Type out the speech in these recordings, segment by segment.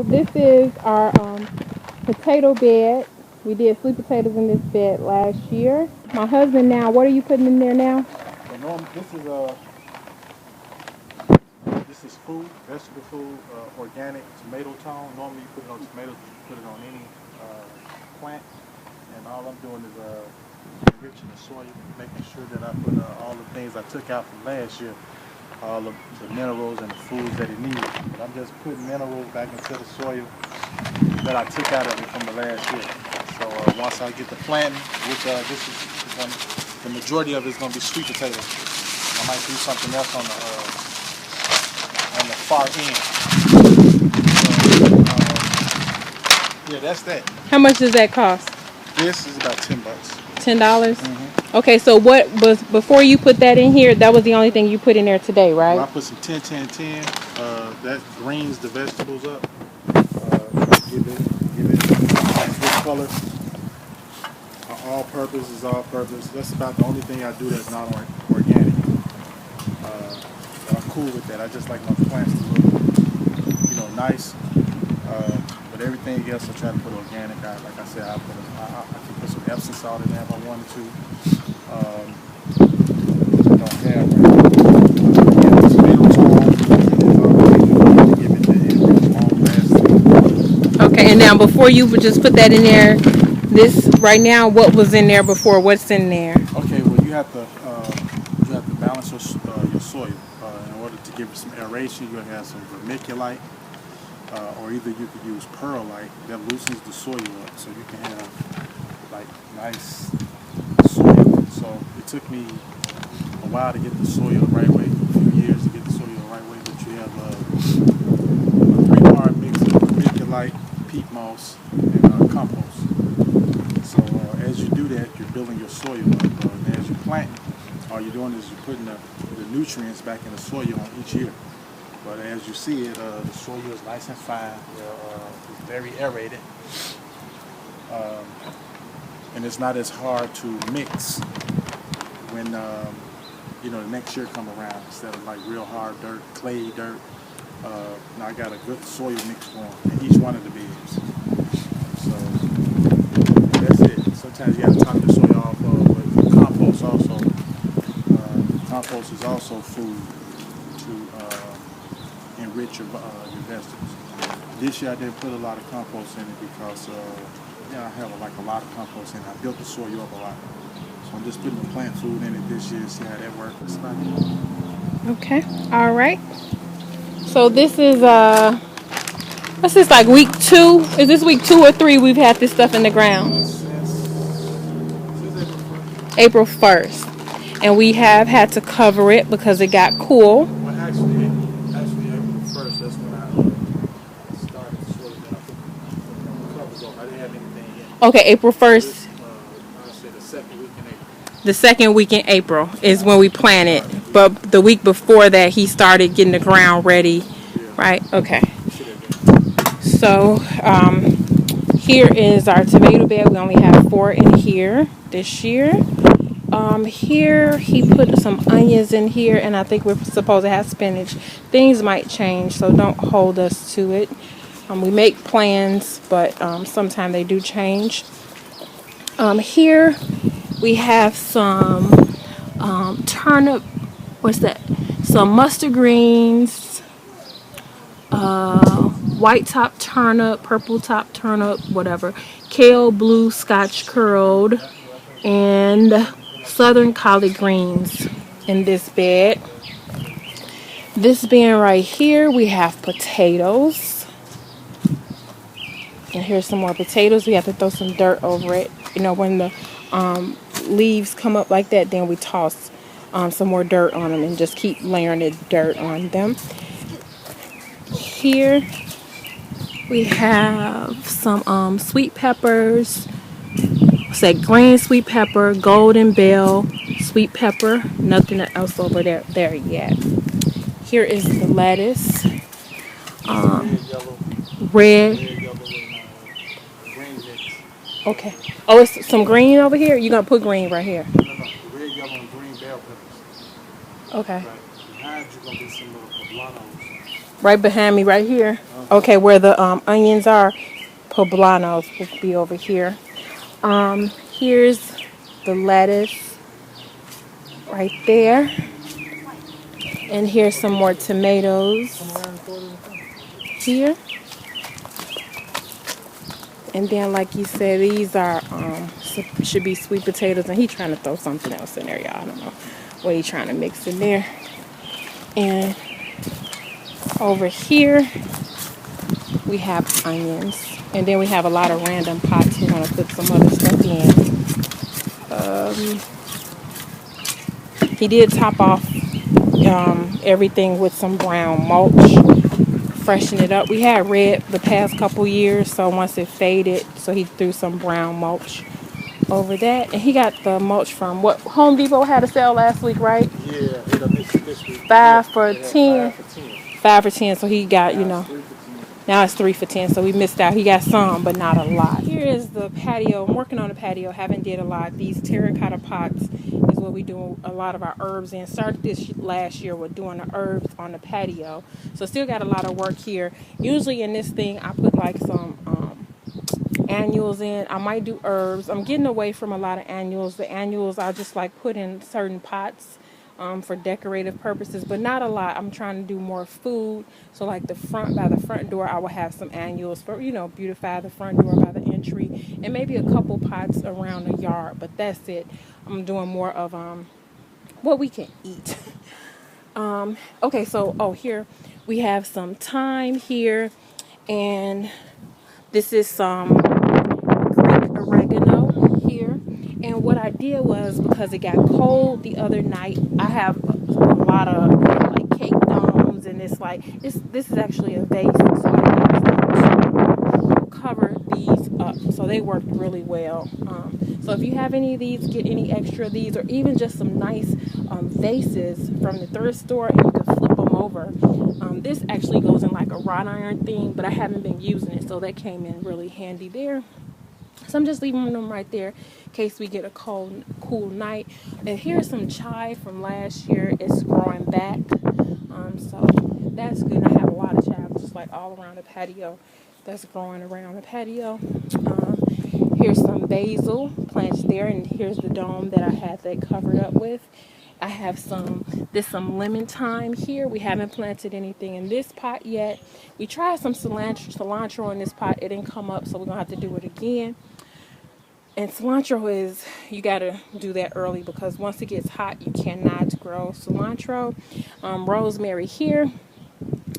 this is our potato bed. We did sweet potatoes in this bed last year. My husband now, what are you putting in there now? Well, this is food, vegetable food, organic tomato tone. Normally you put it on tomatoes, but you put it on any plant. And all I'm doing is enriching the soil, making sure that I put all the things I took out from last year, all of the minerals and the foods that it needs. But I'm just putting minerals back into the soil that I took out of it from the last year. So once I get the planting, which this is one, the majority of it is going to be sweet potatoes. I might do something else on the far end. So, yeah, that's that. How much does that cost? This is about $10. $10? Okay, so what was, before you put that in here, that was the only thing you put in there today, right? Well, I put some 10, 10, 10. That greens the vegetables up. Give it a good color. All-purpose is all-purpose. That's about the only thing I do that's not organic. I'm cool with that. I just like my plants to look, nice. But everything else I try to put organic. Like I said, I can put some Epsom salt in there if I wanted to. I don't have Okay, and now before you would just put that in there, this right now, what was in there before? What's in there? Okay, well you have to balance your soil. In order to give it some aeration, you have some vermiculite, or either you could use perlite that loosens the soil up, so you can have like nice soil. So it took me a while to get the soil the right way, a few years to get the soil the right way. But you have a 3-part mix of vermiculite, peat moss, and compost. So as you do that, you're building your soil up. And as you plant, all you're doing is you're putting the nutrients back in the soil on each year. But as you see it, the soil is nice and fine. It's very aerated. And it's not as hard to mix when the next year come around, instead of like real hard dirt, clay dirt. Now I got a good soil mix going in each one of the beds. So that's it. Sometimes you got to top the soil off with compost also. Compost is also food to enrich your vegetables. This year I didn't put a lot of compost in it because I have a lot of compost in it. I built the soil up a lot. So I'm just putting the plant food in it this year, see how that works. That's about it. Okay, all right. So this is like week 2. Is this week 2 or 3 we've had this stuff in the ground? Since April 1st. And we have had to cover it because it got cool. Well, actually April 1st, that's when I started the soil. Then I put the covers off. I didn't have anything yet. Okay, April 1st. I say the second week in April. The second week in April is when we planted. But the week before that, he started getting the ground ready. Right? Okay. So, here is our tomato bed. We only have 4 in here this year. Here he put some onions in here, and I think we're supposed to have spinach. Things might change, so don't hold us to it. We make plans, but sometimes they do change. Here we have some turnip. What's that? Some mustard greens, white top turnip, purple top turnip, whatever, kale, blue, scotch curled, and southern collard greens in this bed. This bin right here, we have potatoes. And here's some more potatoes. We have to throw some dirt over it. When the leaves come up like that, then we toss some more dirt on them and just keep layering the dirt on them. Here we have some sweet peppers. Say green sweet pepper, golden bell, sweet pepper. Nothing else over there yet. Here is the lettuce. Red. Okay. Oh, it's some green over here? You're going to put green right here? No. The red, yellow, and green bell peppers. Okay. Right behind you going to be some little poblanos. Right behind me right here? Okay, where the onions are, poblanos will be over here. Here's the lettuce right there. And here's some more tomatoes here. And then, like you said, these are should be sweet potatoes. And he's trying to throw something else in there, y'all. I don't know what he's trying to mix in there. And over here, we have onions. And then we have a lot of random pots. We're going to put some other stuff in. He did top off everything with some brown mulch. Freshen it up. We had red the past couple years, so once it faded, so he threw some brown mulch over that. And he got the mulch from what Home Depot had a sale last week, right? Yeah, this week. 5 for 10. 5 for 10. 5 for 10. So he got, now it's 3 for 10. So we missed out. He got some, but not a lot. Here is the patio. I'm working on the patio. Haven't did a lot. These terracotta pots is what we do a lot of our herbs in. Started this last year with doing the herbs on the patio. So still got a lot of work here. Usually in this thing, I put like some annuals in. I might do herbs. I'm getting away from a lot of annuals. The annuals I just like put in certain pots for decorative purposes, but not a lot. I'm trying to do more food. So like by the front door, I will have some annuals for, beautify the front door by the entry, and maybe a couple pots around the yard, but that's it. I'm doing more of what we can eat. Okay, so here we have some thyme here, and this is some Greek oregano here. And what I did was, because it got cold the other night, I have a lot of like cake domes, and it's like this is actually a vase, so I used them to cover these up. So they worked really well. So if you have any of these, get any extra of these, or even just some nice vases from the thrift store, and you can flip them over. This actually goes in like a wrought iron thing, but I haven't been using it, so that came in really handy there. So I'm just leaving them right there in case we get a cool night. And here's some chive from last year. It's growing back, so that's good. I have a lot of chive just like all around the patio that's growing around the patio. Here's some basil plants there, and here's the dome that I had that covered up with. I have some lemon thyme here. We haven't planted anything in this pot yet. We tried some cilantro in this pot. It didn't come up, so we're going to have to do it again. And cilantro is, you got to do that early, because once it gets hot, you cannot grow cilantro. Rosemary here.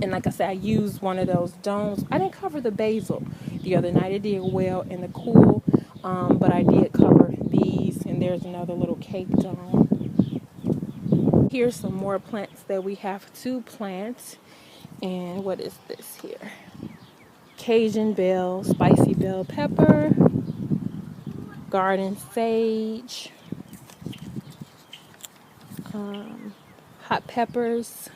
And like I said, I used one of those domes. I didn't cover the basil the other night. It did well in the cool, but I did cover these. And there's another little cake dome. Here's some more plants that we have to plant. And what is this here? Cajun bell, spicy bell pepper, garden sage, hot peppers.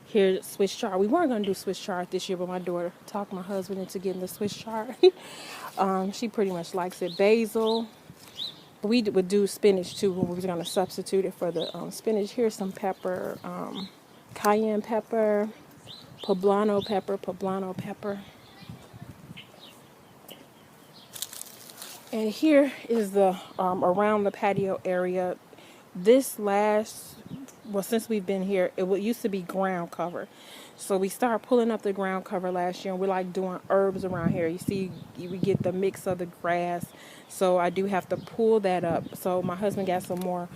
Here's Swiss chard. We weren't going to do Swiss chard this year, but my daughter talked my husband into getting the Swiss chard. She pretty much likes it. Basil. We would do spinach too, when we were going to substitute it for the spinach. Here's some pepper, cayenne pepper, poblano pepper. And here is the around the patio area. Since we've been here, it used to be ground cover. So we started pulling up the ground cover last year, and we're like doing herbs around here. You see, we get the mix of the grass. So I do have to pull that up. So my husband got some more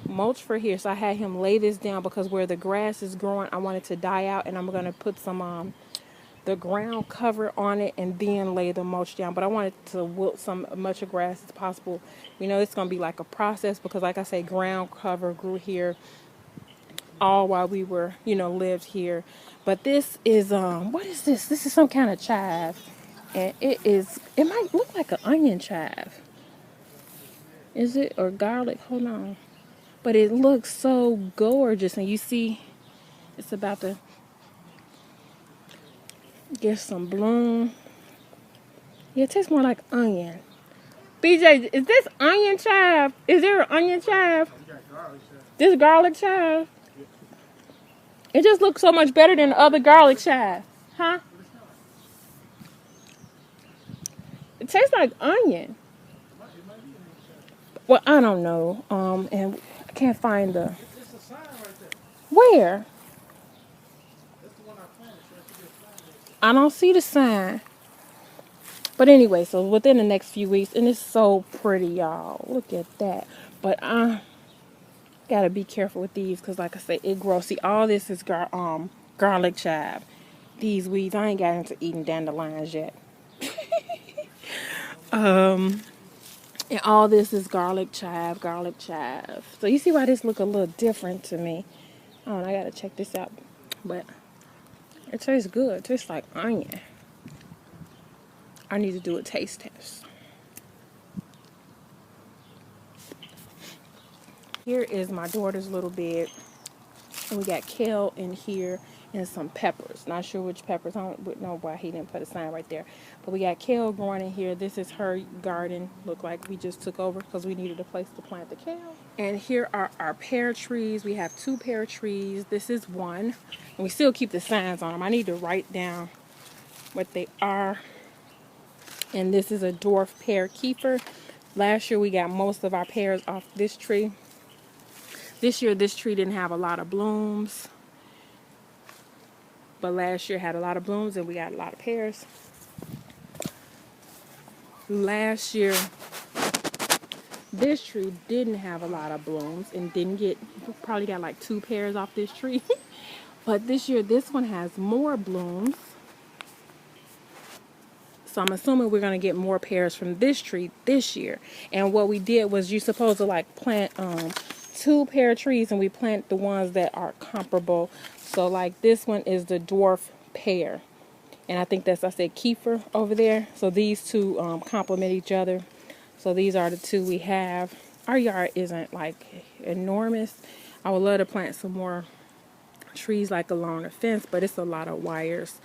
mulch for here. So I had him lay this down, because where the grass is growing, I want it to die out, and I'm going to put some the ground cover on it and then lay the mulch down. But I wanted to wilt much of grass as possible. It's going to be like a process, because like I say, ground cover grew here all while we were, lived here. But this is, what is this? This is some kind of chive. And it might look like an onion chive. Is it? Or garlic? Hold on. But it looks so gorgeous. And you see, it's about to get some bloom. Yeah, it tastes more like onion. BJ, is this onion chive? Is there an onion chive? This garlic chive? It just looks so much better than the other garlic chive. Huh? It tastes like onion. Well, I don't know. And I can't find the. It's a sign right there. Where? That's the one I planted. So that should be a sign right there. I don't see the sign. But anyway, so within the next few weeks, and it's so pretty, y'all. Look at that. But I gotta be careful with these, cause like I said, it grows. See, all this is garlic chive. These weeds, I ain't got into eating dandelions yet. And all this is garlic chive, garlic chive. So you see why this look a little different to me. Oh, and I gotta check this out. But it tastes good. It tastes like onion. I need to do a taste test. Here is my daughter's little bed. And we got kale in here and some peppers. Not sure which peppers. I don't know why he didn't put a sign right there. But we got kale growing in here. This is her garden. Look like we just took over because we needed a place to plant the kale. And here are our pear trees. We have 2 pear trees. This is one. And we still keep the signs on them. I need to write down what they are. And this is a dwarf pear kefir. Last year we got most of our pears off this tree. This year, this tree didn't have a lot of blooms. But last year had a lot of blooms and we got a lot of pears. Last year, this tree didn't have a lot of blooms and probably got like 2 pears off this tree. But this year, this one has more blooms. So I'm assuming we're going to get more pears from this tree this year. And what we did was you're supposed to like plant 2 pear trees and we plant the ones that are comparable. So like this one is the dwarf pear. And I think that's, I said kefir over there. So these 2 complement each other. So these are the 2 we have. Our yard isn't like enormous. I would love to plant some more trees like along the fence, but it's a lot of wires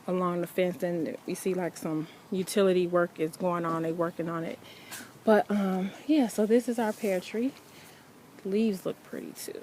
along the fence, and we see like some utility work is going on. They're working on it. But yeah, so this is our pear tree. The leaves look pretty too.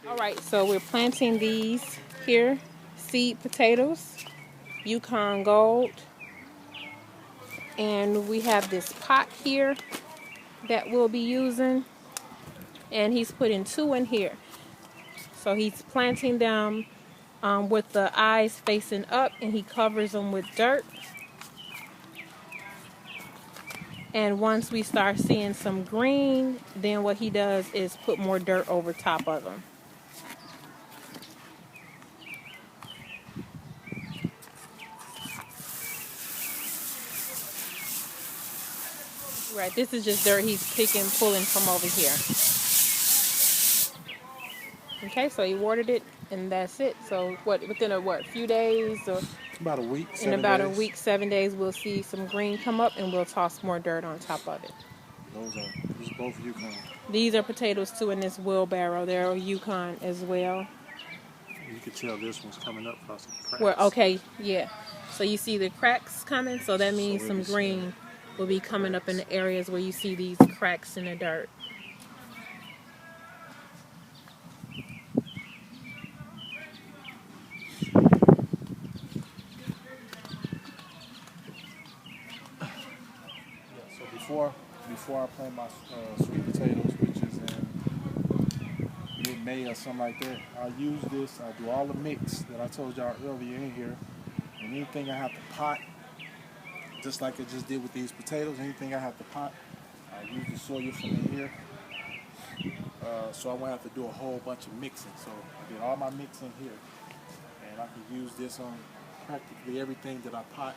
All right, so we're planting these here, seed potatoes, Yukon Gold. And we have this pot here that we'll be using. And he's putting 2 in here. So he's planting them with the eyes facing up, and he covers them with dirt. And once we start seeing some green, then what he does is put more dirt over top of them. Right, this is just dirt he's pulling from over here. Okay, so he watered it, and that's it. So within a few days, or About a week. in about a week, 7 days, we'll see some green come up, and we'll toss more dirt on top of it. These are both Yukon. These are potatoes too in this wheelbarrow. They're Yukon as well. You can tell this one's coming up because of cracks. Well, okay, yeah. So you see the cracks coming, so that means some green will be coming up in the areas where you see these cracks in the dirt. So before I plant my sweet potatoes, which is in mid-May or something like that, I use this. I do all the mix that I told y'all earlier in here, and anything I have to pot, just like I just did with these potatoes, anything I have to pot, I use the soil from in here. So I won't have to do a whole bunch of mixing. So I did all my mixing here, and I can use this on practically everything that I pot.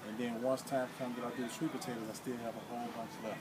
And then once time comes that I do the sweet potatoes, I still have a whole bunch left.